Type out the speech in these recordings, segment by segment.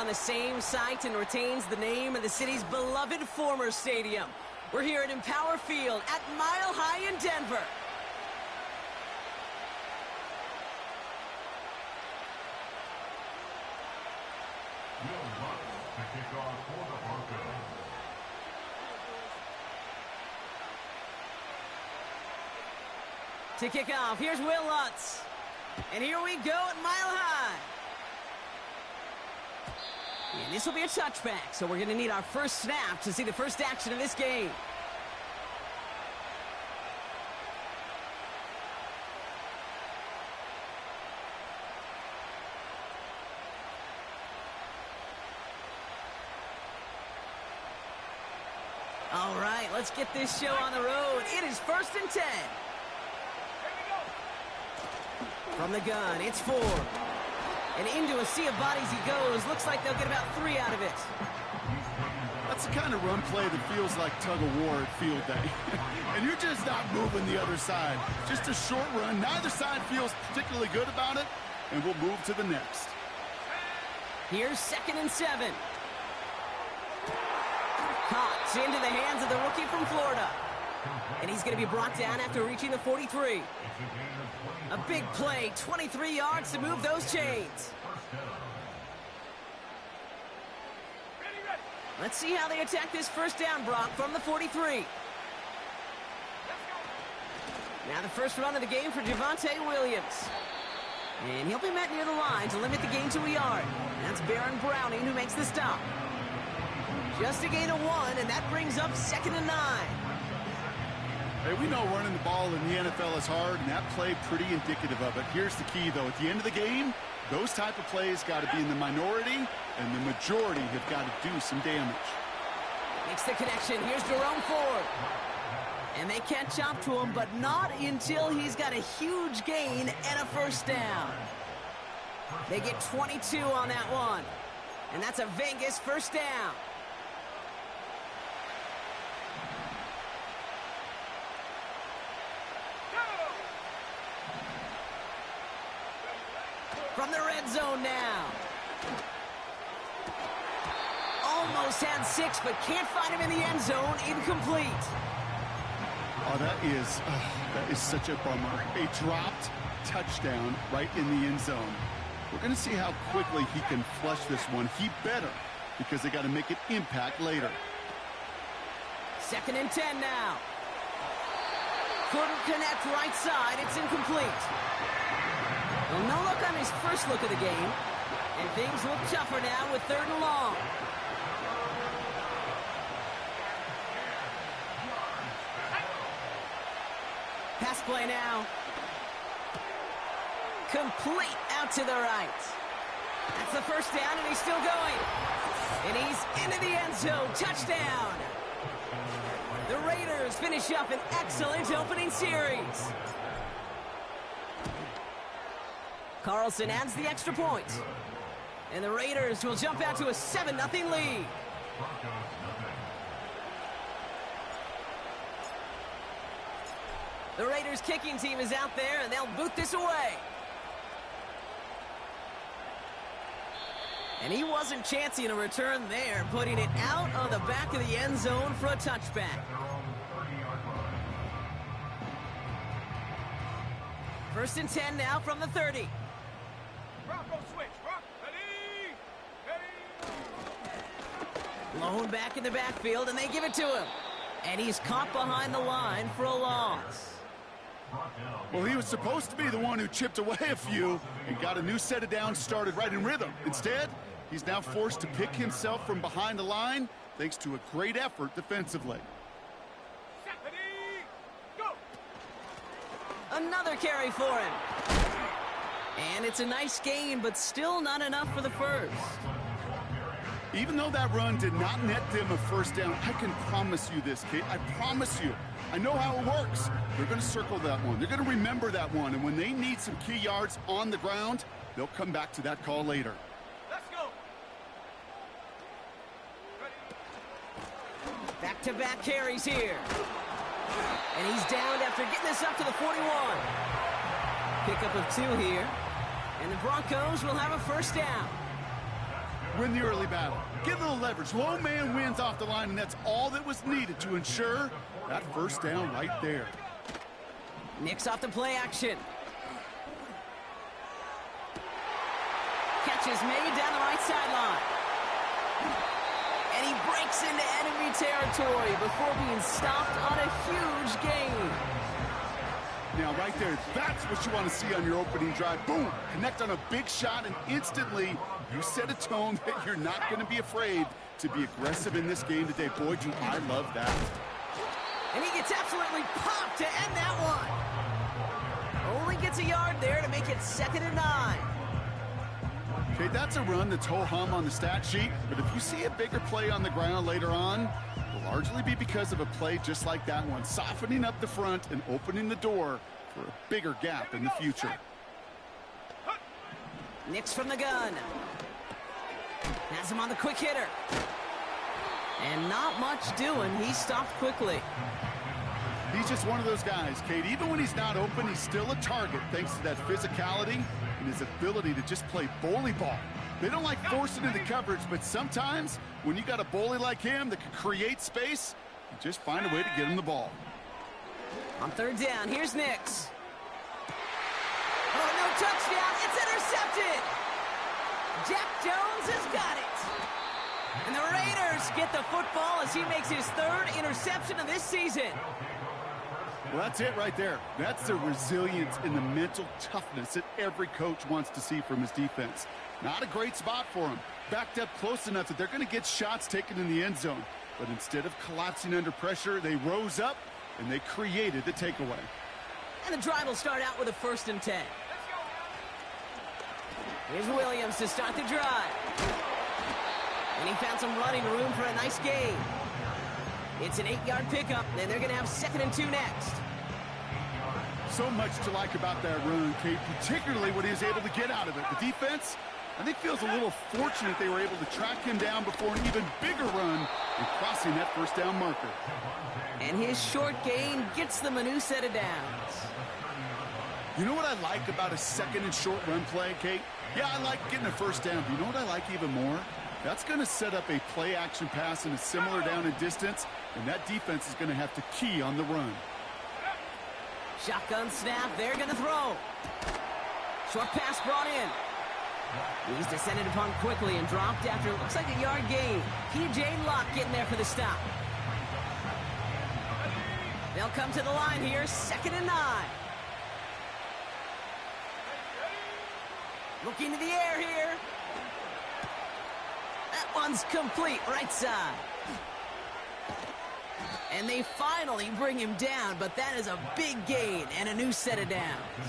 on the same site and retains the name of the city's beloved former stadium. We're here at Empower Field at Mile High in Denver. To kick off, here's Will Lutz. And here we go at Mile High. And this will be a touchback, so we're going to need our first snap to see the first action of this game. All right, let's get this show on the road. It is 1st and 10. From the gun, it's 4. And into a sea of bodies he goes. Looks like they'll get about 3 out of it. That's the kind of run play that feels like tug-of-war at field day. And you're just not moving the other side. Just a short run. Neither side feels particularly good about it. And we'll move to the next. Here's 2nd and 7. Caught into the hands of the rookie from Florida. And he's going to be brought down after reaching the 43. A big play, 23 yards to move those chains. Let's see how they attack this first down, Brock, from the 43. Now the first run of the game for Javonte Williams. And he'll be met near the line to limit the gain to a yard. That's Baron Browning who makes the stop. Just a gain of 1, and that brings up 2nd and 9. Hey, we know running the ball in the NFL is hard, and that play pretty indicative of it. Here's the key, though. At the end of the game, those type of plays got to be in the minority, and the majority have got to do some damage. Makes the connection. Here's Jerome Ford. And they catch up to him, but not until he's got a huge gain and a first down. They get 22 on that one. And that's a Vegas first down. From the red zone now. Almost had 6, but can't find him in the end zone. Incomplete. Oh, that is such a bummer. A dropped touchdown right in the end zone. We're going to see how quickly he can flush this one. He better, because they got to make it impact later. 2nd and 10 now. Couldn't connect right side. It's incomplete. Well, no look on his first look of the game. And things look tougher now with 3rd and long. Pass play now. Complete out to the right. That's the first down, and he's still going. And he's into the end zone. Touchdown. The Raiders finish up an excellent opening series. Carlson adds the extra point. And the Raiders will jump out to a 7-0 lead. The Raiders kicking team is out there, and they'll boot this away. And he wasn't chancing a return there, putting it out on the back of the end zone for a touchback. 1st and 10 now from the 30. Bronco switch. Ready. Blown back in the backfield, and they give it to him. And he's caught behind the line for a loss. Well, he was supposed to be the one who chipped away a few and got a new set of downs started right in rhythm. Instead, he's now forced to pick himself from behind the line thanks to a great effort defensively. Ready, go. Another carry for him. And it's a nice gain, but still not enough for the first. Even though that run did not net them a first down, I can promise you this, Kate. I promise you. I know how it works. They're going to circle that one. They're going to remember that one. And when they need some key yards on the ground, they'll come back to that call later. Let's go. Back-to-back carries here. And he's downed after getting this up to the 41. Pickup of 2 here. And the Broncos will have a first down. win the early battle. Get a little leverage. Low man wins off the line, and that's all that was needed to ensure that first down right there. Nix off the play action. Catch is made down the right sideline. And he breaks into enemy territory before being stopped on a huge gain. Now, right there, that's what you want to see on your opening drive. Boom! Connect on a big shot, and instantly you set a tone that you're not going to be afraid to be aggressive in this game today. Boy, do I love that. And he gets absolutely popped to end that one. Only gets a yard there to make it 2nd and 9. Okay, that's a run that's ho-hum on the stat sheet, but if you see a bigger play on the ground later on, it'll largely be because of a play just like that one, softening up the front and opening the door for a bigger gap in the future. Nix from the gun. Has him on the quick hitter. And not much doing. He stopped quickly. He's just one of those guys, Kate. Even when he's not open, he's still a target thanks to that physicality and his ability to just play bully ball. They don't like forcing into coverage, but sometimes when you got a bully like him that can create space, you just find a way to get him the ball. On 3rd down, here's Nix. Oh, no touchdown. It's intercepted. Jack Jones has got it. And the Raiders get the football as he makes his 3rd interception of this season. Well, that's it right there. That's the resilience and the mental toughness that every coach wants to see from his defense. Not a great spot for him. Backed up close enough that they're going to get shots taken in the end zone. But instead of collapsing under pressure, they rose up and they created the takeaway. And the drive will start out with a 1st and 10. Here's Williams to start the drive. And he found some running room for a nice gain. It's an 8-yard pickup, and they're going to have 2nd and 2 next. So much to like about that run, Kate, particularly what he was able to get out of it. The defense, I think, feels a little fortunate they were able to track him down before an even bigger run and crossing that 1st down marker. And his short gain gets them a new set of downs. You know what I like about a 2nd and short run play, Kate? Yeah, I like getting a 1st down. But you know what I like even more? That's going to set up a play-action pass in a similar down and distance, and that defense is going to have to key on the run. Shotgun snap, they're going to throw. Short pass brought in. He's descended upon quickly and dropped after it looks like a yard gain. P.J. Locke getting there for the stop. They'll come to the line here, 2nd and 9. Looking to the air here. That one's complete, right side. And they finally bring him down, but that is a big gain and a new set of downs.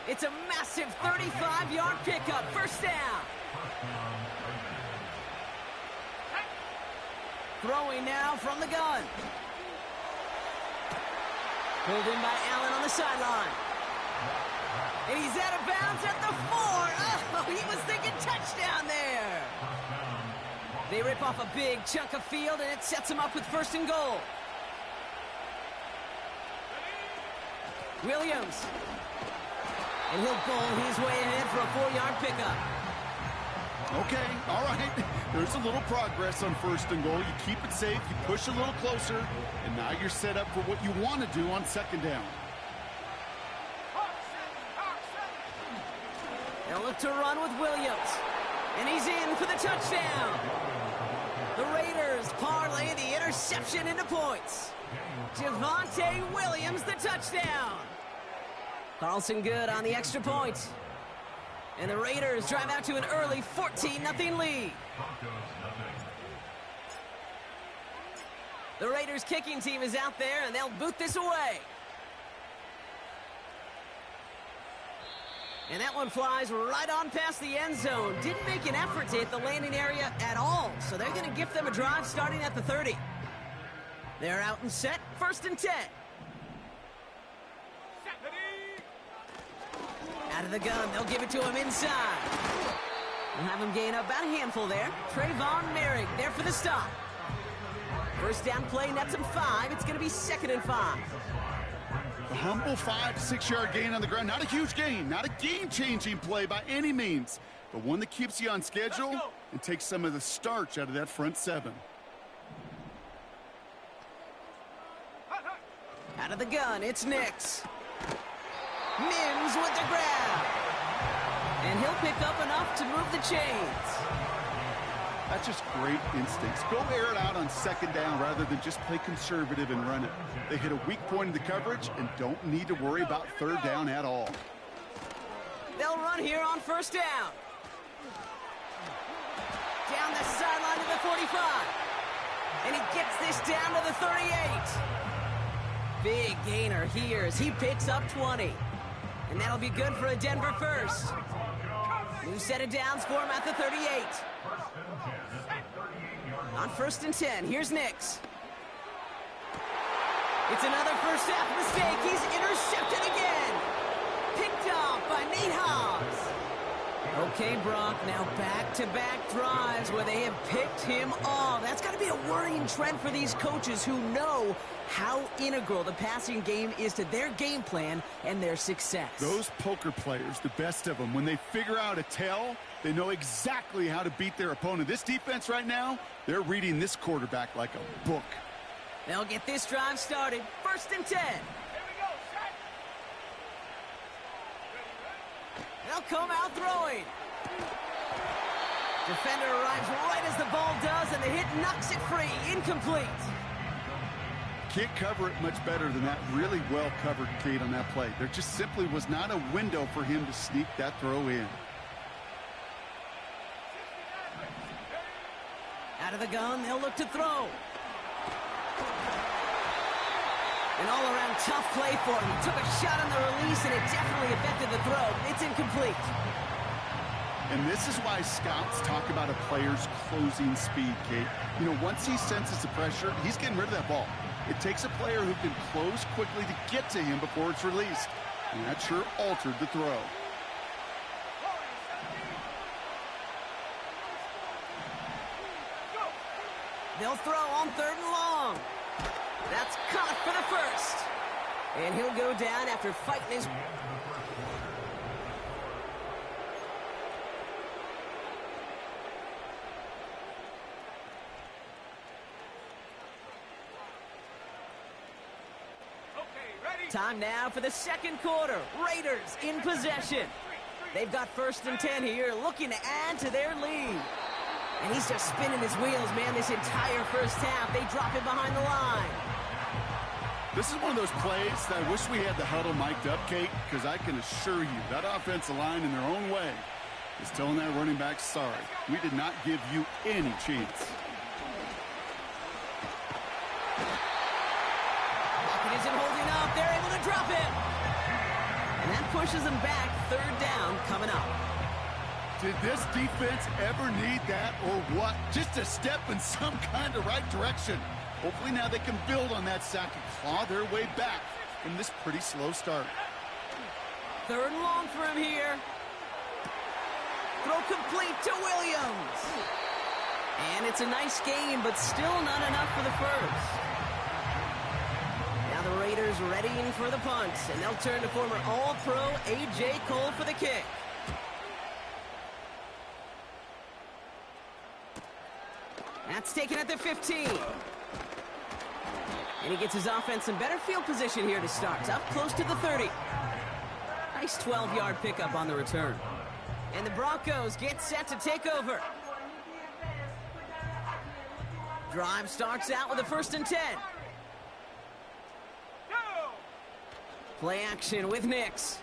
It's a massive 35-yard pickup, 1st down. Throwing now from the gun. Pulled in by Allen on the sideline. And he's out of bounds at the 4. Oh, he was thinking touchdown there. They rip off a big chunk of field, and it sets him up with 1st and goal. Williams. And he'll bowl his way ahead for a 4-yard pickup. Okay, all right. There's a little progress on 1st and goal. You keep it safe, you push a little closer, and now you're set up for what you want to do on 2nd down. They'll look to run with Williams. And he's in for the touchdown. The Raiders parlay the interception into points. Javonte Williams, the touchdown. Carlson good on the extra point. And the Raiders drive out to an early 14-0 lead. The Raiders kicking team is out there, and they'll boot this away. And that one flies right on past the end zone. Didn't make an effort to hit the landing area at all. So they're going to gift them a drive starting at the 30. They're out and set, 1st and 10. Out of the gun, they'll give it to him inside. We'll have him gain about a handful there. Trayvon Merrick there for the stop. 1st down play, nets him 5. It's going to be 2nd and 5. A humble 5 to 6 yard gain on the ground. Not a huge gain, not a game-changing play by any means. but one that keeps you on schedule and takes some of the starch out of that front seven. Out of the gun, it's Nix. Mims with the grab. And he'll pick up enough to move the chains. That's just great instincts. Go air it out on second down rather than just play conservative and run it. They hit a weak point in the coverage and don't need to worry about third down at all. They'll run here on first down. Down the sideline to the 45. And he gets this down to the 38. Big gainer here as he picks up 20. And that'll be good for a Denver first. New set of downs for him at the 38. On first and 10, here's Nix. It's another first half mistake. He's intercepted again. Picked off by Nate Hobbs. Okay, Brock, now back-to-back drives where they have picked him off. That's got to be a worrying trend for these coaches who know how integral the passing game is to their game plan and their success. Those poker players, the best of them, when they figure out a tell, they know exactly how to beat their opponent. This defense right now, they're reading this quarterback like a book. They'll get this drive started. First and 10. They'll come out throwing. Defender arrives right as the ball does, and the hit knocks it free. Incomplete. Can't cover it much better than that. Really well covered, Kate, on that play. There just simply was not a window for him to sneak that throw in. Out of the gun, they'll look to throw. An all-around tough play for him. He took a shot on the release, and it definitely affected the throw. It's incomplete. And this is why scouts talk about a player's closing speed, Kate. You know, once he senses the pressure, he's getting rid of that ball. It takes a player who can close quickly to get to him before it's released. And that sure altered the throw. They'll throw on third and long. That's caught for the first. And he'll go down after fighting his... Time now for the second quarter. Raiders in possession. They've got first and 10 here, looking to add to their lead. And he's just spinning his wheels, man, this entire first half. They drop it behind the line. This is one of those plays that I wish we had the huddle mic'd up, Kate, because I can assure you that offensive line in their own way is telling that running back, sorry, we did not give you any chance. Pocket isn't holding up. They're able to drop it. And that pushes them back. Third down coming up. Did this defense ever need that or what? Just a step in some kind of right direction. Hopefully now they can build on that sack and claw their way back from this pretty slow start. Third and long for him here. Throw complete to Williams. And it's a nice game, but still not enough for the first. Now the Raiders readying for the punt, and they'll turn to former All-Pro A.J. Cole for the kick. That's taken at the 15. And he gets his offense in better field position here to start. Up close to the 30. Nice 12-yard pickup on the return. And the Broncos get set to take over. Drive starts out with a first and 10. Play action with Nix.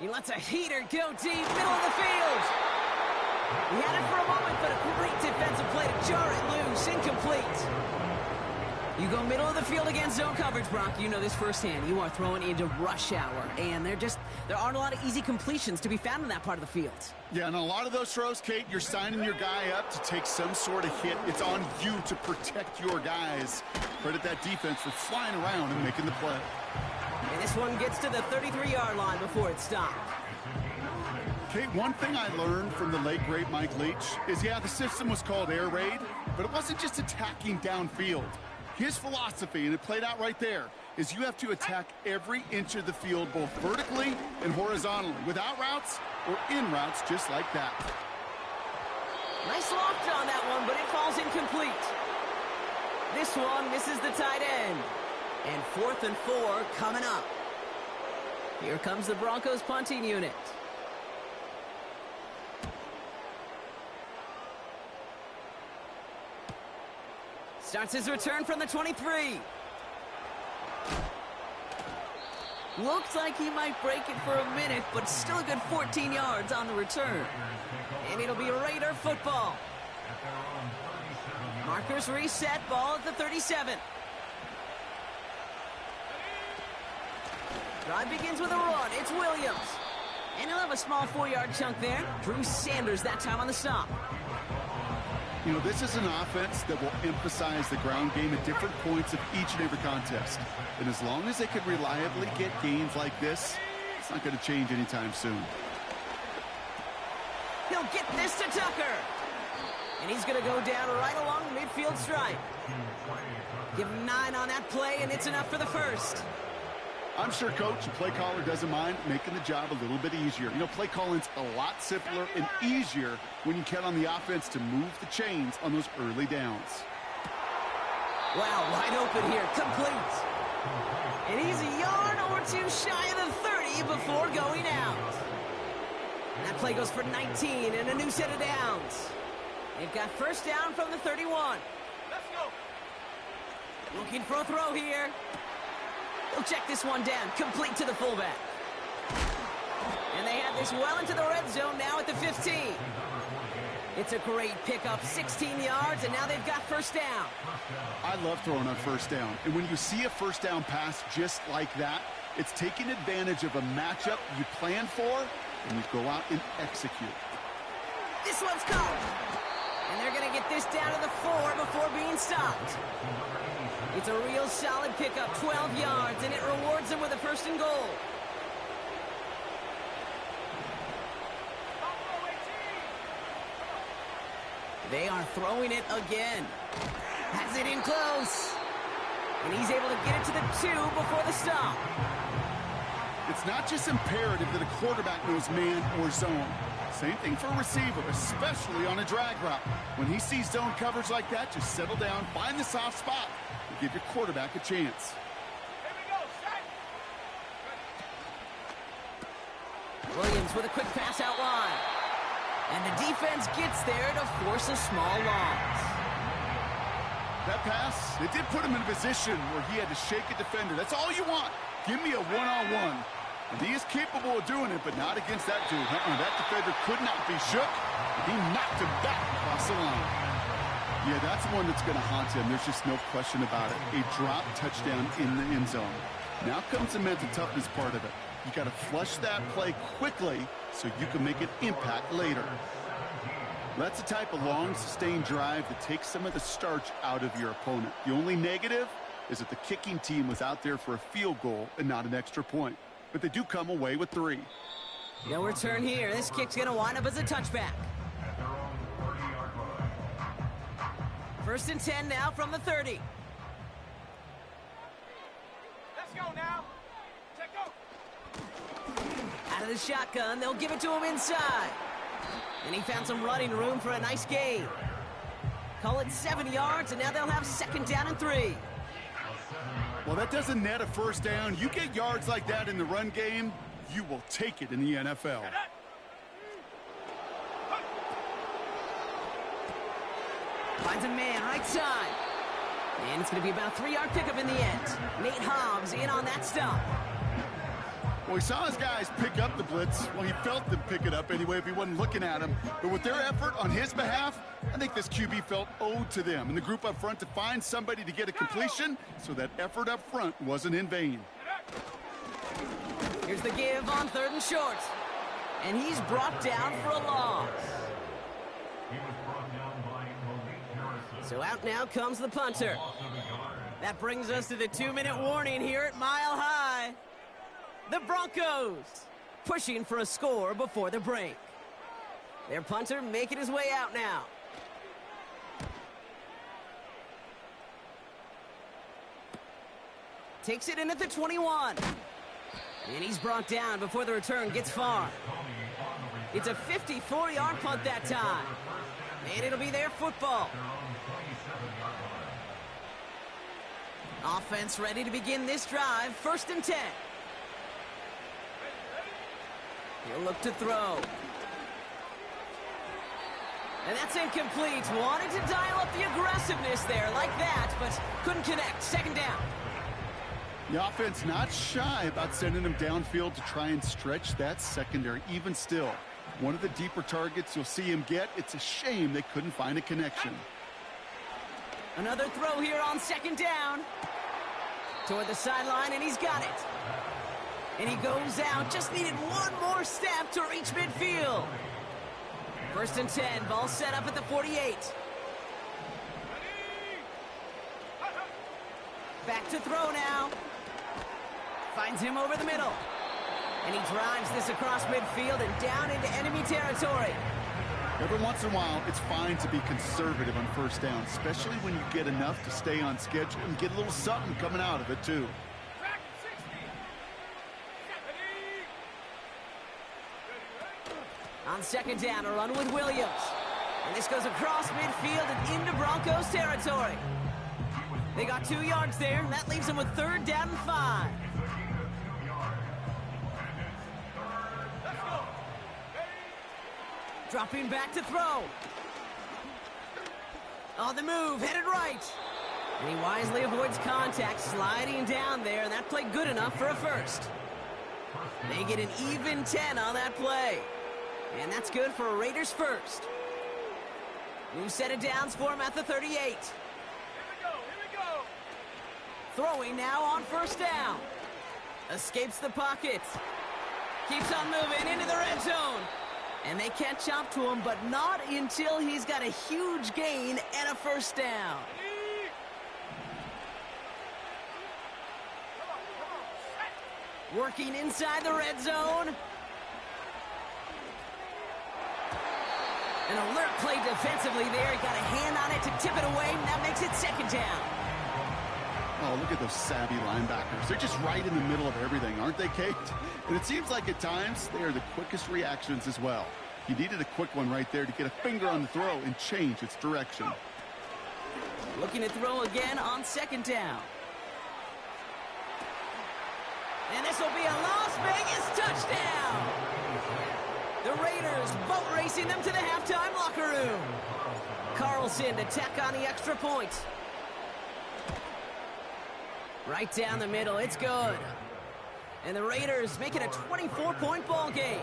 He lets a heater go deep, middle of the field. He had it for a moment, but a great defensive play to jar it loose. Incomplete. You go middle of the field against zone coverage, Brock. You know this firsthand. You are throwing into rush hour, and there aren't a lot of easy completions to be found in that part of the field. Yeah, and a lot of those throws, Kate, you're signing your guy up to take some sort of hit. It's on you to protect your guys. Credit that defense for flying around and making the play. And this one gets to the 33-yard line before it's stopped. Kate, one thing I learned from the late, great Mike Leach is, yeah, the system was called air raid, but it wasn't just attacking downfield. His philosophy, and it played out right there, is you have to attack every inch of the field, both vertically and horizontally, without routes or in routes, just like that. Nice loft on that one, but it falls incomplete. This one misses the tight end. And 4th and 4 coming up. Here comes the Broncos punting unit. Starts his return from the 23. Looks like he might break it for a minute, but still a good 14 yards on the return. And it'll be Raider football. Markers reset, ball at the 37. Drive begins with a run. It's Williams. And he'll have a small 4-yard chunk there. Drew Sanders that time on the stop. You know, this is an offense that will emphasize the ground game at different points of each and every contest. And as long as they can reliably get gains like this, it's not going to change anytime soon. He'll get this to Tucker. And he's going to go down right along the midfield stripe. Give him 9 on that play, and it's enough for the first. I'm sure Coach, the play caller, doesn't mind making the job a little bit easier. You know, play calling's a lot simpler and easier when you count on the offense to move the chains on those early downs. Wow, wide open here, complete. And he's a yard or two shy of the 30 before going out. That play goes for 19 and a new set of downs. They've got first down from the 31. Let's go. Looking for a throw here. He'll check this one down, complete to the fullback. And they have this well into the red zone now at the 15. It's a great pickup, 16 yards, and now they've got first down. I love throwing on first down. And when you see a first down pass just like that, it's taking advantage of a matchup you plan for, and you go out and execute. This one's caught. And they're going to get this down to the 4 before being stopped. It's a real solid pickup, 12 yards, and it rewards them with a first and goal. They are throwing it again. Has it in close. And he's able to get it to the 2 before the stop. It's not just imperative that a quarterback knows man or zone. Same thing for a receiver, especially on a drag route. When he sees zone coverage like that, just settle down, find the soft spot, and give your quarterback a chance. Here we go, set. Williams with a quick pass out wide. And the defense gets there to force a small loss. That pass, it did put him in a position where he had to shake a defender. That's all you want. Give me a one-on-one. And he is capable of doing it, but not against that dude. That defender could not be shook. He knocked him back across the line. Yeah, that's one that's going to haunt him. There's just no question about it. A drop touchdown in the end zone. Now comes the mental toughness part of it. You got to flush that play quickly so you can make an impact later. That's the type of long, sustained drive that takes some of the starch out of your opponent. The only negative is that the kicking team was out there for a field goal and not an extra point. But they do come away with 3. No return here. This kick's going to wind up as a touchback. First and 10 now from the 30. Let's go now. Check go. Out of the shotgun, they'll give it to him inside. And he found some running room for a nice gain. Call it 7 yards, and now they'll have second down and 3. Well, that doesn't net a first down. You get yards like that in the run game, you will take it in the NFL. Finds a man right side. And it's going to be about a 3-yard pickup in the end. Nate Hobbs in on that stop. Well, he saw his guys pick up the blitz. Well, he felt them pick it up anyway if he wasn't looking at him. But with their effort on his behalf, I think this QB felt owed to them and the group up front to find somebody to get a completion, so that effort up front wasn't in vain. Here's the give on 3rd and short. And he's brought down for a loss. So out now comes the punter. That brings us to the 2-minute warning here at Mile High. The Broncos pushing for a score before the break. Their punter making his way out now. Takes it in at the 21. And he's brought down before the return gets far. It's a 54-yard punt that time. And it'll be their football. Offense ready to begin this drive. 1st and 10. He'll look to throw. And that's incomplete. Wanted to dial up the aggressiveness there like that, but couldn't connect. 2nd down. The offense not shy about sending them downfield to try and stretch that secondary. Even still, one of the deeper targets you'll see him get. It's a shame they couldn't find a connection. Another throw here on 2nd down. Toward the sideline, and he's got it. And he goes out. Just needed one more step to reach midfield. 1st and 10. Ball set up at the 48. Back to throw now. Finds him over the middle. And he drives this across midfield and down into enemy territory. Every once in a while, it's fine to be conservative on 1st down, especially when you get enough to stay on schedule and get a little something coming out of it, too. On 2nd down, a run with Williams. And this goes across midfield and into Broncos territory. They got 2 yards there, and that leaves them with 3rd down and 5. Dropping back to throw. On the move, headed right. And he wisely avoids contact, sliding down there, and that played good enough for a 1st. They get an even 10 on that play. And that's good for a Raiders 1st. New set of downs for him at the 38. Here we go. Throwing now on 1st down. Escapes the pocket. Keeps on moving into the red zone. And they can't chop to him, but not until he's got a huge gain and a 1st down. Working inside the red zone. An alert play defensively there. He got a hand on it to tip it away, and that makes it 2nd down. Oh, look at those savvy linebackers. They're just right in the middle of everything, aren't they, Kate? And it seems like at times they are the quickest reactions as well. He needed a quick one right there to get a finger on the throw and change its direction. Looking to throw again on 2nd down. And this will be a Las Vegas touchdown. The Raiders boat racing them to the halftime locker room. Carlson to tack on the extra point. Right down the middle, it's good. And the Raiders make it a 24-point ball game.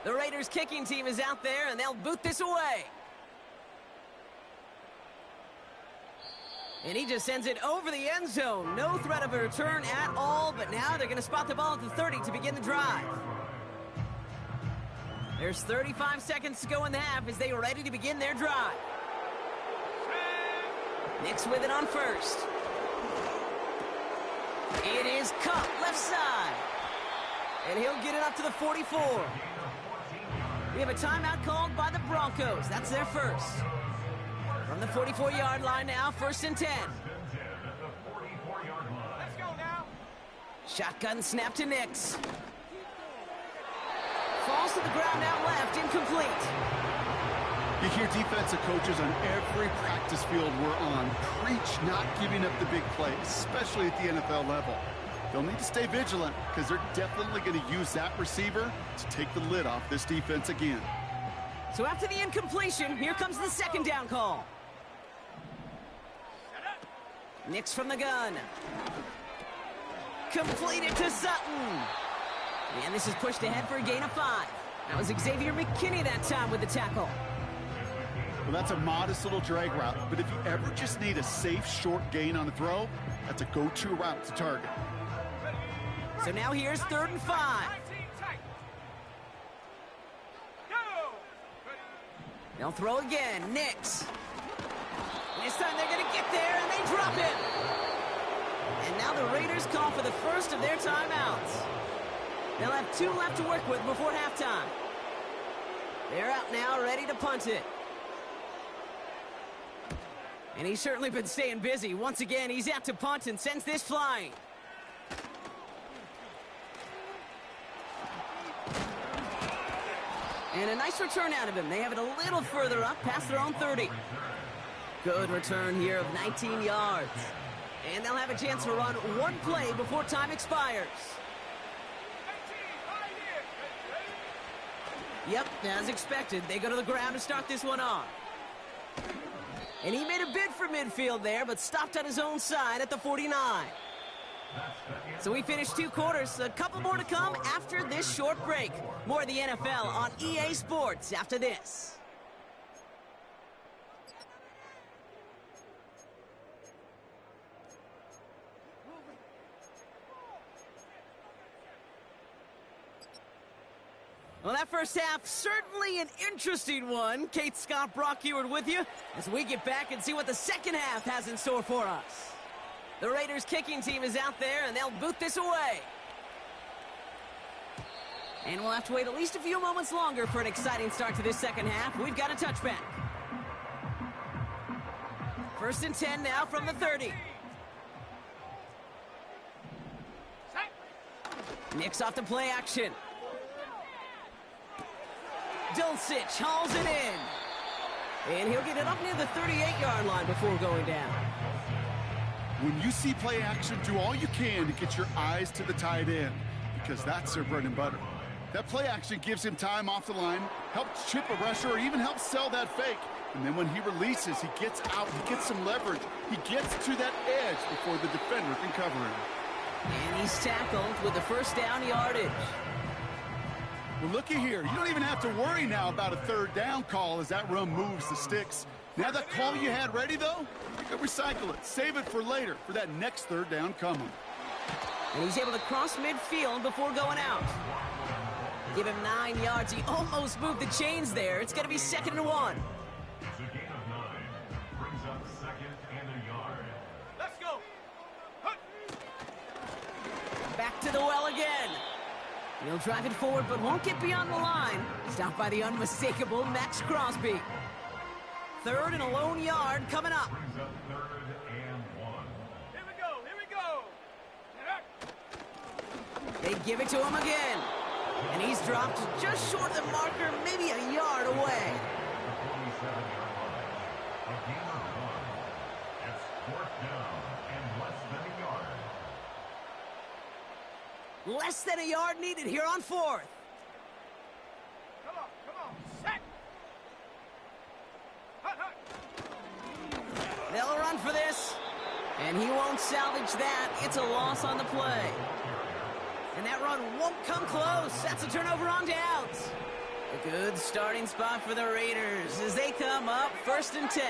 The Raiders kicking team is out there, and they'll boot this away. And he just sends it over the end zone. No threat of a return at all, but now they're going to spot the ball at the 30 to begin the drive. There's 35 seconds to go in the half as they are ready to begin their drive. Nix with it on 1st. It is Cup left side. And he'll get it up to the 44. We have a timeout called by the Broncos. That's their 1st. From the 44-yard line now, 1st and 10. Let's go now. Shotgun snap to Nix. Falls to the ground out left, incomplete. You hear defensive coaches on every practice field we're on preach not giving up the big play, especially at the NFL level. They'll need to stay vigilant because they're definitely going to use that receiver to take the lid off this defense again. So after the incompletion, here comes the 2nd down call. Nix from the gun. Completed to Sutton. And this is pushed ahead for a gain of 5. That was Xavier McKinney that time with the tackle. Well, that's a modest little drag route, but if you ever just need a safe, short gain on a throw, that's a go-to route to target. So now here's 3rd and 5. They'll throw again. Nix. And this time they're going to get there, and they drop it. And now the Raiders call for the 1st of their timeouts. They'll have 2 left to work with before halftime. They're out now, ready to punt it. And he's certainly been staying busy. Once again, he's out to punt and sends this flying. And a nice return out of him. They have it a little further up, past their own 30. Good return here of 19 yards. And they'll have a chance to run one play before time expires. Yep, as expected, they go to the ground to start this one off. And he made a bid for midfield there, but stopped on his own side at the 49. So we finished 2 quarters. A couple more to come after this short break. More of the NFL on EA Sports after this. Well, that first half, certainly an interesting one. Kate, Scott, Brock Ewart with you as we get back and see what the second half has in store for us. The Raiders kicking team is out there, and they'll boot this away. And we'll have to wait at least a few moments longer for an exciting start to this second half. We've got a touchback. 1st and 10 now from the 30. Nicks off the play action. Dulcich hauls it in. And he'll get it up near the 38-yard line before going down. When you see play action, do all you can to get your eyes to the tight end, because that's their bread and butter. That play action gives him time off the line, helps chip a rusher, or even helps sell that fake. And then when he releases, he gets out, he gets some leverage. He gets to that edge before the defender can cover him. And he's tackled with the first down yardage. Well, looky here. You don't even have to worry now about a 3rd down call as that run moves the sticks. Now that call you had ready, though, you can recycle it. Save it for later, for that next 3rd down coming. And he's able to cross midfield before going out. Give him 9 yards. He almost moved the chains there. It's going to be 2nd and 1. It's a gain of 9. Brings up 2nd and a yard. Let's go. Back to the well again. He'll drive it forward, but won't get beyond the line. Stopped by the unmistakable Max Crosby. 3rd and a lone yard coming up. Brings up 3rd and 1. Here we go. They give it to him again. And he's dropped just short of the marker, maybe a yard away. The 27-yard line. A gain of 1. It's 4th down and less than a yard. Less than a yard needed here on 4th. Come on. Set. Hut. They'll run for this. And he won't salvage that. It's a loss on the play. And that run won't come close. That's a turnover on downs. A good starting spot for the Raiders as they come up 1st and 10.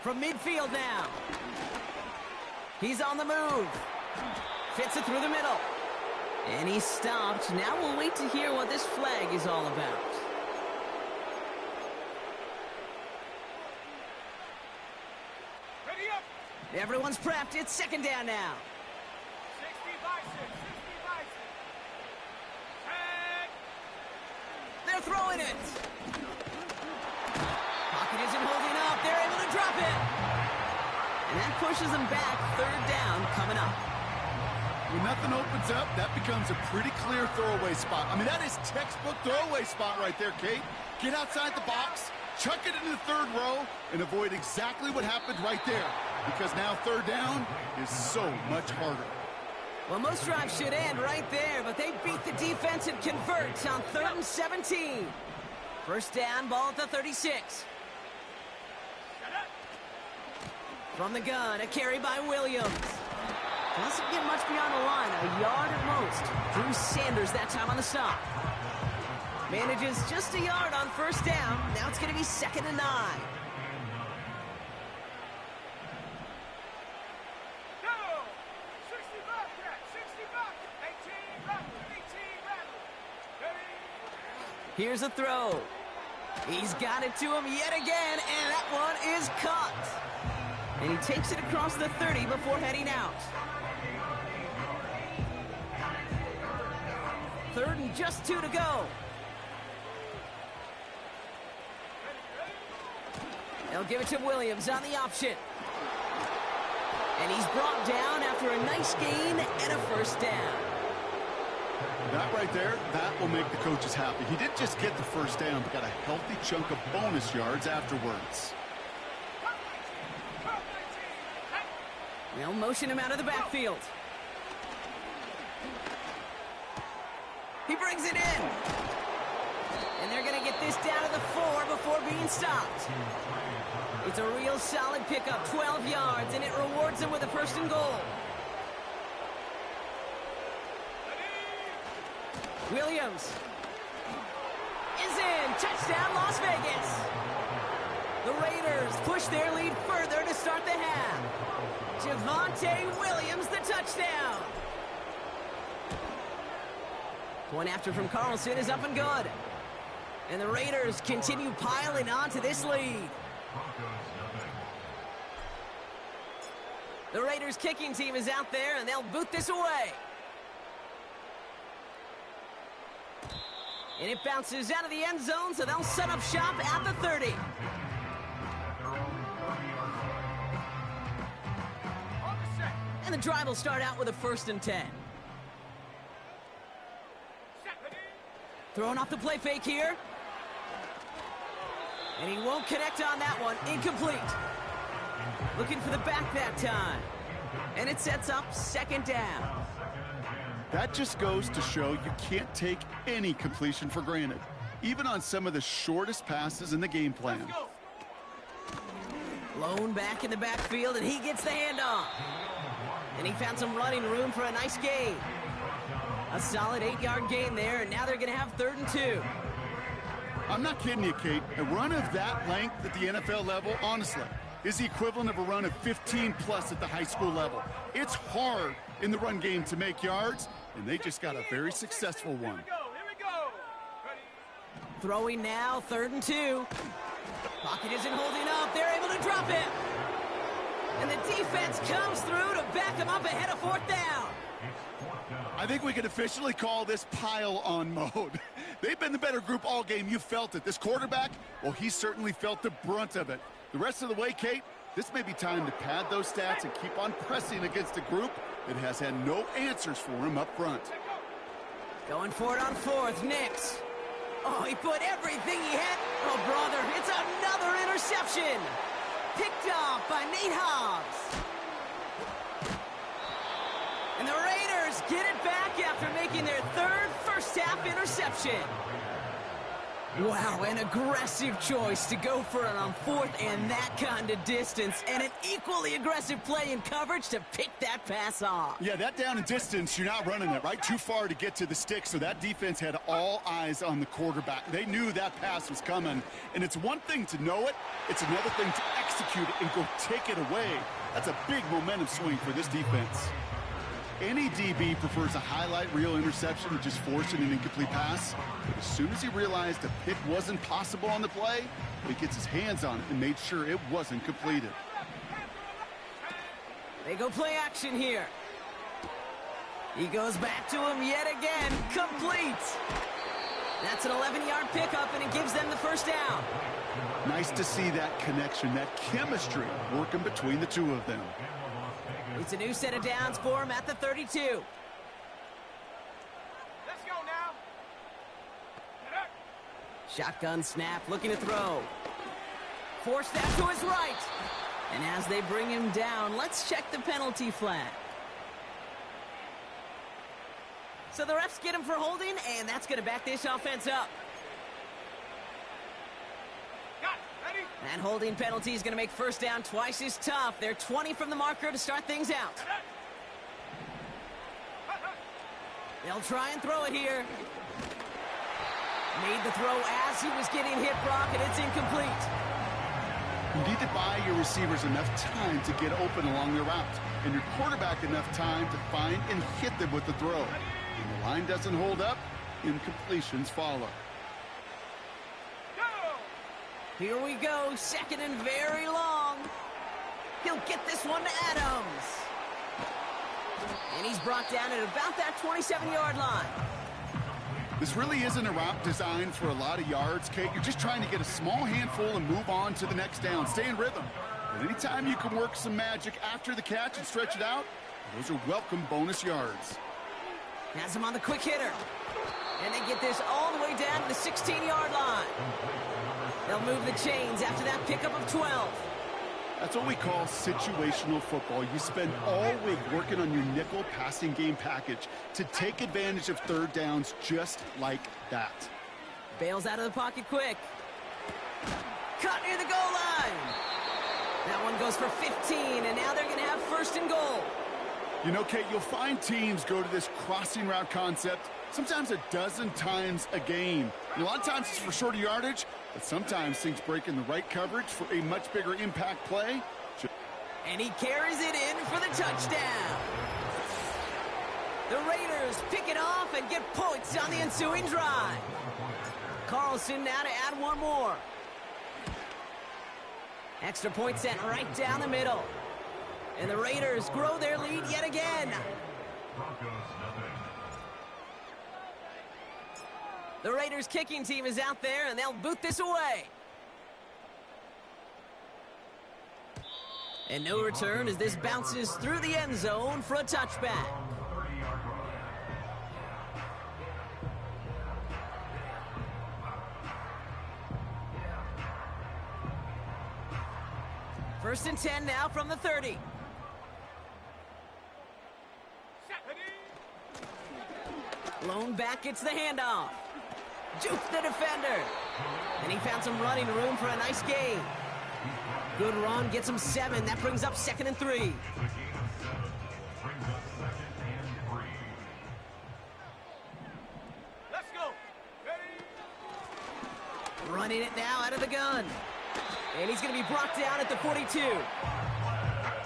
From midfield now. He's on the move. Fits it through the middle. And he's stopped. Now we'll wait to hear what this flag is all about. Ready up. Everyone's prepped. It's 2nd down now. 60 Bison. Tag. They're throwing it. Pocket isn't holding up. They're able to drop it. And that pushes them back. 3rd down coming up. When nothing opens up, that becomes a pretty clear throwaway spot. I mean, that is textbook throwaway spot right there, Kate. Get outside the box, chuck it into the 3rd row, and avoid exactly what happened right there. Because now 3rd down is so much harder. Well, most drives should end right there, but they beat the defense and convert on 3rd and 17. 1st down, ball at the 36. From the gun, a carry by Williams. Doesn't get much beyond the line, a yard at most. Drew Sanders that time on the stop. Manages just a yard on 1st down. Now it's going to be 2nd and 9. Go. 60 back. 18 rattle. Ready. Here's a throw. He's got it to him yet again, and that one is caught. And he takes it across the 30 before heading out. 3rd and just 2 to go. They'll give it to Williams on the option. And he's brought down after a nice gain and a first down. That right there, that will make the coaches happy. He didn't just get the first down, but got a healthy chunk of bonus yards afterwards. They'll motion him out of the backfield. He brings it in. And they're going to get this down to the 4 before being stopped. It's a real solid pickup, 12 yards, and it rewards them with a first and goal. Williams is in. Touchdown, Las Vegas. The Raiders push their lead further to start the half. Javonte Williams, the touchdown. Point after from Carlson is up and good. And the Raiders continue piling on to this lead. The Raiders kicking team is out there, and they'll boot this away. And it bounces out of the end zone, so they'll set up shop at the 30. And the drive will start out with a 1st and 10. Throwing off the play fake here. And he won't connect on that one. Incomplete. Looking for the back that time. And it sets up 2nd down. That just goes to show you can't take any completion for granted, even on some of the shortest passes in the game plan. Blown back in the backfield, and he gets the handoff. And he found some running room for a nice gain. A solid 8-yard gain there, and now they're going to have 3rd and 2. I'm not kidding you, Kate. A run of that length at the NFL level, honestly, is the equivalent of a run of 15-plus at the high school level. It's hard in the run game to make yards, and they just got a very successful one. Here we go. Throwing now, 3rd and 2. Pocket isn't holding up. They're able to drop him. And the defense comes through to back him up ahead of 4th down. I think we can officially call this pile-on mode. They've been the better group all game. You felt it. This quarterback, well, he certainly felt the brunt of it. The rest of the way, Kate, this may be time to pad those stats and keep on pressing against a group that has had no answers for him up front. Going for it on 4th, Nix. Oh, he put everything he had. Oh, brother, it's another interception. Picked off by Nate Hobbs. And the Raiders get it back after making their 3rd first-half interception. Wow, an aggressive choice to go for it on 4th and that kind of distance, and an equally aggressive play in coverage to pick that pass off. Yeah, that down and distance, you're not running it, right? Too far to get to the stick, so that defense had all eyes on the quarterback. They knew that pass was coming, and it's one thing to know it, it's another thing to execute it and go take it away. That's a big momentum swing for this defense. Any DB prefers a highlight reel interception to just forcing an incomplete pass. But as soon as he realized a pick wasn't possible on the play, he gets his hands on it and made sure it wasn't completed. They go play action here. He goes back to him yet again. Complete. That's an 11-yard pickup, and it gives them the 1st down. Nice to see that connection, that chemistry working between the two of them. It's a new set of downs for him at the 32. Let's go now. Shotgun snap, looking to throw. Force that to his right. And as they bring him down, let's check the penalty flag. So the refs get him for holding, and that's going to back this offense up. That holding penalty is going to make 1st down twice as tough. They're 20 from the marker to start things out. They'll try and throw it here. Made the throw as he was getting hit, Brock, and it's incomplete. You need to buy your receivers enough time to get open along their route, and your quarterback enough time to find and hit them with the throw. When the line doesn't hold up, incompletions follow. Here we go, 2nd and very long. He'll get this one to Adams. And he's brought down at about that 27-yard line. This really isn't a route designed for a lot of yards, Kate. You're just trying to get a small handful and move on to the next down. Stay in rhythm. But anytime you can work some magic after the catch and stretch it out, those are welcome bonus yards. Has him on the quick hitter. And they get this all the way down to the 16-yard line. They'll move the chains after that pickup of 12. That's what we call situational football. You spend all week working on your nickel passing game package to take advantage of third downs just like that. Bails out of the pocket quick. Cut near the goal line. That one goes for 15, and now they're going to have first and goal. You know, Kate, you'll find teams go to this crossing route concept sometimes a dozen times a game. And a lot of times it's for shorter yardage, but sometimes things break in the right coverage for a much bigger impact play. And he carries it in for the touchdown. The Raiders pick it off and get points on the ensuing drive. Carlson now to add one more. Extra point sent right down the middle. And the Raiders grow their lead yet again. The Raiders kicking team is out there, and they'll boot this away. And no return as this bounces through the end zone for a touchback. First and 10 now from the 30. Lone back gets the handoff. Juke the defender. And he found some running room for a nice gain. Good run, gets him 7. That brings up 2nd and 3. Let's go. Ready? Running it now out of the gun. And he's going to be brought down at the 42.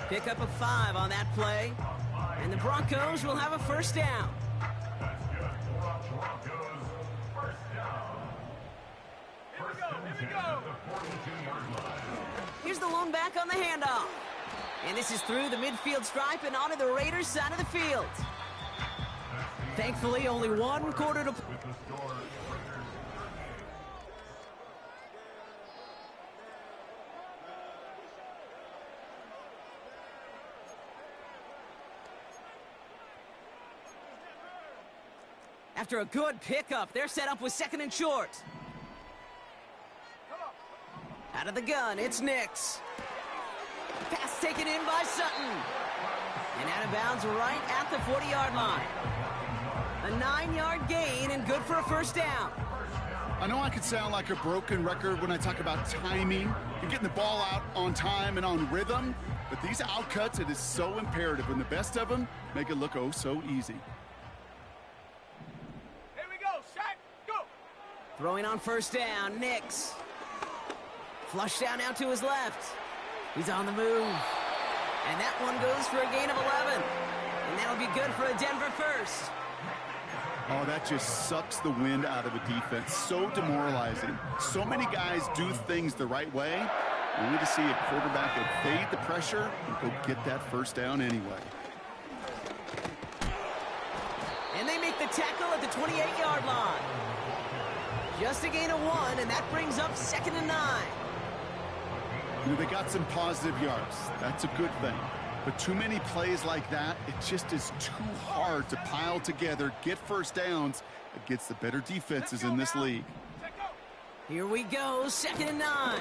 Pickup of 5 on that play. And the Broncos will have a first down. Here's the lone back on the handoff. And this is through the midfield stripe and onto the Raiders' side of the field. Thankfully, only one quarter to play. After a good pickup, they're set up with 2nd and short. Out of the gun, it's Nix. Pass taken in by Sutton. And out of bounds right at the 40-yard line. A 9-yard gain and good for a first down. I know I could sound like a broken record when I talk about timing and getting the ball out on time and on rhythm, but these outcuts, it is so imperative, and the best of them make it look oh so easy. Here we go. Set. Go. Throwing on first down, Nix. Flush down now to his left. He's on the move. And that one goes for a gain of 11. And that'll be good for a Denver first. Oh, that just sucks the wind out of a defense. So demoralizing. So many guys do things the right way, only to see a quarterback evade the pressure and go get that first down anyway. And they make the tackle at the 28-yard line. Just a gain of 1, and that brings up 2nd and 9. You know, they got some positive yards. That's a good thing. But too many plays like that, it just is too hard to pile together, get first downs against the better defenses in this league. Here we go, 2nd and 9.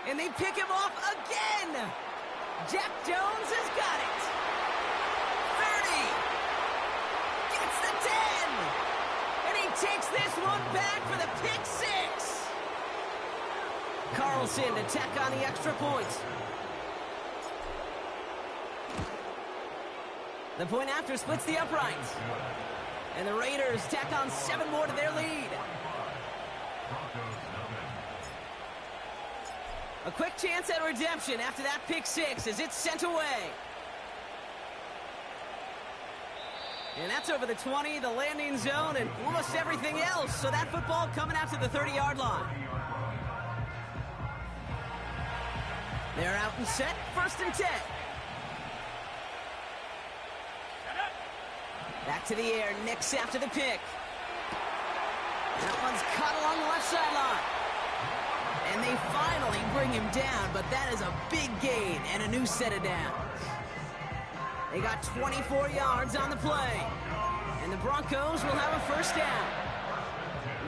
And they pick him off again. Jack Jones has got it. 30. Gets the 10. And he takes this one back for the pick 6. Carlson to tack on the extra point. The point after splits the uprights. And the Raiders tack on 7 more to their lead. A quick chance at redemption after that pick 6 as it's sent away. And that's over the 20, the landing zone, and almost everything else. So that football coming out to the 30-yard line. They're out and set, 1st and 10. Back to the air, Nix after the pick. That one's caught along the left sideline. And they finally bring him down, but that is a big gain and a new set of downs. They got 24 yards on the play. And the Broncos will have a first down.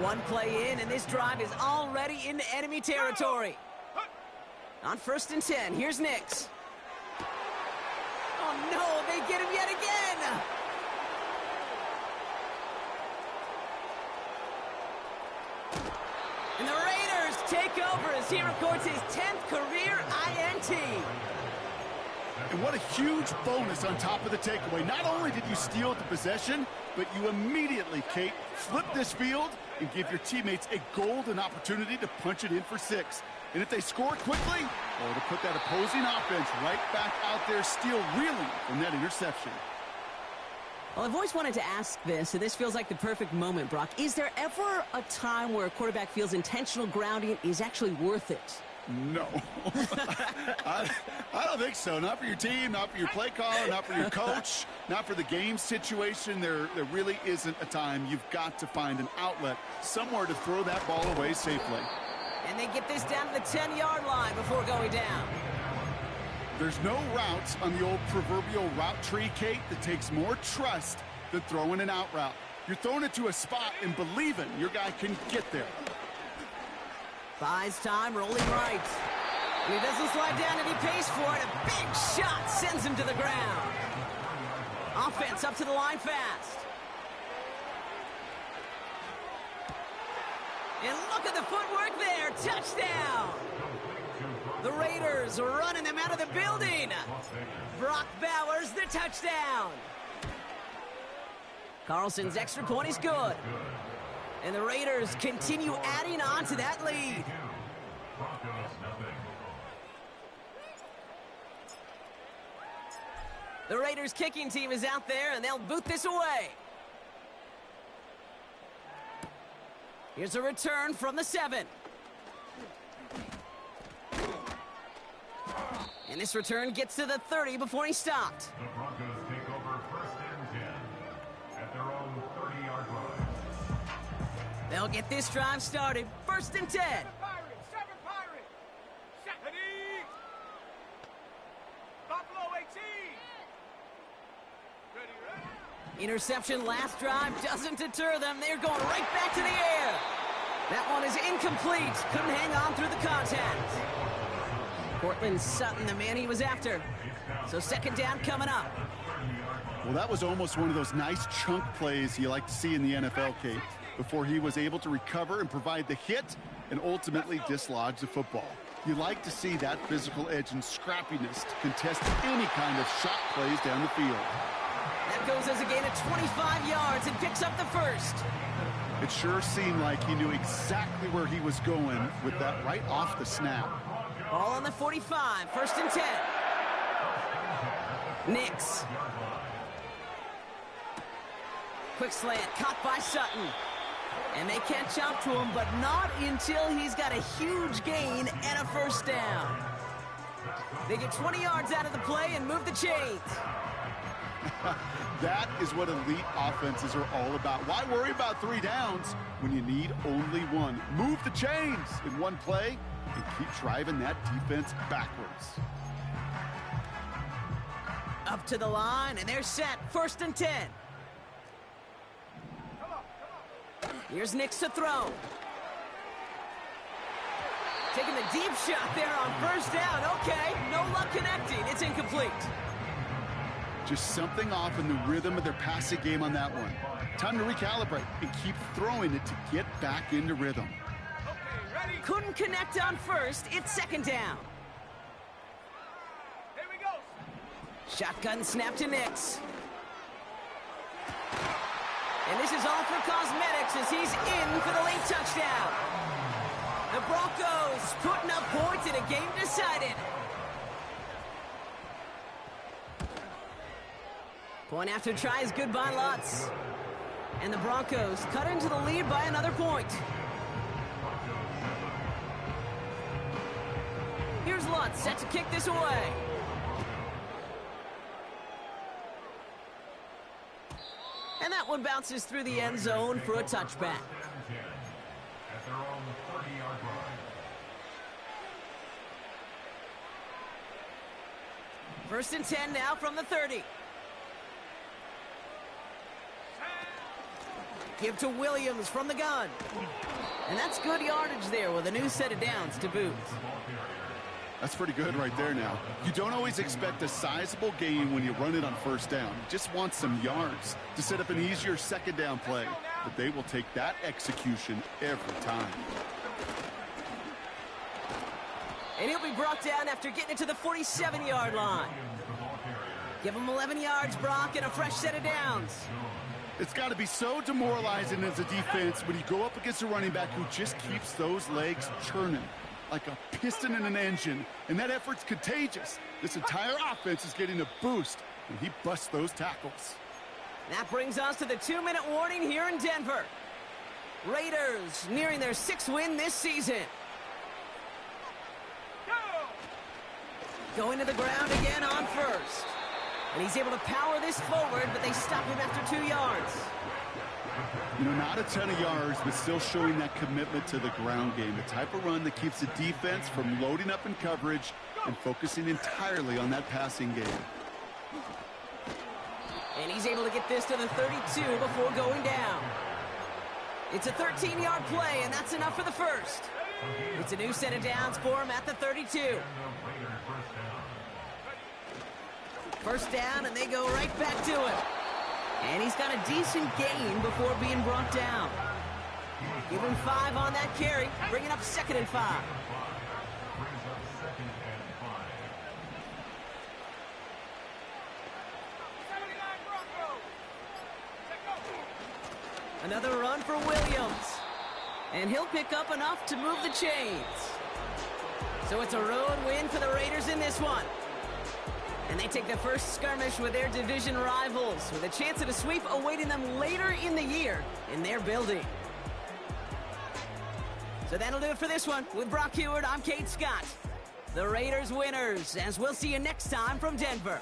One play in, and this drive is already into enemy territory. On 1st and 10, here's Nix. Oh no, they get him yet again! And the Raiders take over as he records his 10th career INT. And what a huge bonus on top of the takeaway. Not only did you steal the possession, but you immediately, Kate, flip this field and give your teammates a golden opportunity to punch it in for 6. And if they score quickly, or to put that opposing offense right back out there, still reeling from that interception. Well, I've always wanted to ask this, and this feels like the perfect moment, Brock. Is there ever a time where a quarterback feels intentional grounding is actually worth it? No. I don't think so. Not for your team, not for your play caller, not for your coach, not for the game situation. There really isn't a time. You've got to find an outlet, somewhere to throw that ball away safely. And they get this down to the 10-yard line before going down. There's no routes on the old proverbial route tree, Kate, that takes more trust than throwing an out route. You're throwing it to a spot and believing your guy can get there. Buys time, rolling right. And he doesn't slide down and he pays for it. A big shot sends him to the ground. Offense up to the line fast. And look at the footwork there. Touchdown. The Raiders are running them out of the building. Brock Bowers, the touchdown. Carlson's extra point is good. And the Raiders continue adding on to that lead. The Raiders kicking team is out there, and they'll boot this away. Here's a return from the 7. And this return gets to the 30 before he stopped. The Broncos take over 1st and 10 at their own 30-yard line. They'll get this drive started. 1st and 10. Seven Pirates! Ready? Buffalo 18! Ready? Interception last drive doesn't deter them. They're going right back to the air. That one is incomplete. Couldn't hang on through the contact. Cortland Sutton, the man he was after. So 2nd down coming up. Well, that was almost one of those nice chunk plays you like to see in the NFL, Kate, before he was able to recover and provide the hit and ultimately dislodge the football. You like to see that physical edge and scrappiness to contest any kind of shot plays down the field. That goes as a gain of 25 yards and picks up the 1st. It sure seemed like he knew exactly where he was going with that right off the snap. Ball on the 45, 1st and 10. Nix. Quick slant, caught by Sutton. And they catch up to him, but not until he's got a huge gain and a 1st down. They get 20 yards out of the play and move the chains. That is what elite offenses are all about. Why worry about 3 downs when you need only 1? Move the chains in one play and keep driving that defense backwards. Up to the line, and they're set. 1st and 10. Here's Nix to throw. Taking the deep shot there on 1st down. Okay, no luck connecting. It's incomplete. Just something off in the rhythm of their passing game on that one. Time to recalibrate and keep throwing it to get back into rhythm. Couldn't connect on 1st. It's 2nd down. Here we go. Shotgun snap to Nix. And this is all for cosmetics as he's in for the late touchdown. The Broncos putting up points in a game decided. Point after try is good by Lutz. And the Broncos cut into the lead by another point. Here's Lutz set to kick this away. And that one bounces through the end zone for a touchback. At their own 30-yard line. First and 10 now from the 30. Give to Williams from the gun. And that's good yardage there with a new set of downs to boot. That's pretty good right there now. You don't always expect a sizable gain when you run it on first down. You just want some yards to set up an easier second down play. But they will take that execution every time. And he'll be brought down after getting it to the 47-yard line. Give him 11 yards, Brock, and a fresh set of downs. It's got to be so demoralizing as a defense when you go up against a running back who just keeps those legs churning like a piston in an engine, and that effort's contagious. This entire offense is getting a boost when he busts those tackles. That brings us to the 2-minute warning here in Denver. Raiders nearing their 6th win this season. Going to the ground again on first. And he's able to power this forward, but they stop him after 2 yards. You know, not a ton of yards, but still showing that commitment to the ground game. The type of run that keeps the defense from loading up in coverage and focusing entirely on that passing game. And he's able to get this to the 32 before going down. It's a 13-yard play, and that's enough for the first. It's a new set of downs for him at the 32. First down, and they go right back to him. And he's got a decent gain before being brought down. Give him 5 on that carry, bringing up 2nd and 5. Another run for Williams. And he'll pick up enough to move the chains. So it's a road win for the Raiders in this one. And they take the first skirmish with their division rivals, with a chance at a sweep awaiting them later in the year in their building. So that'll do it for this one. With Brock Heward, I'm Kate Scott. The Raiders winners, as we'll see you next time from Denver.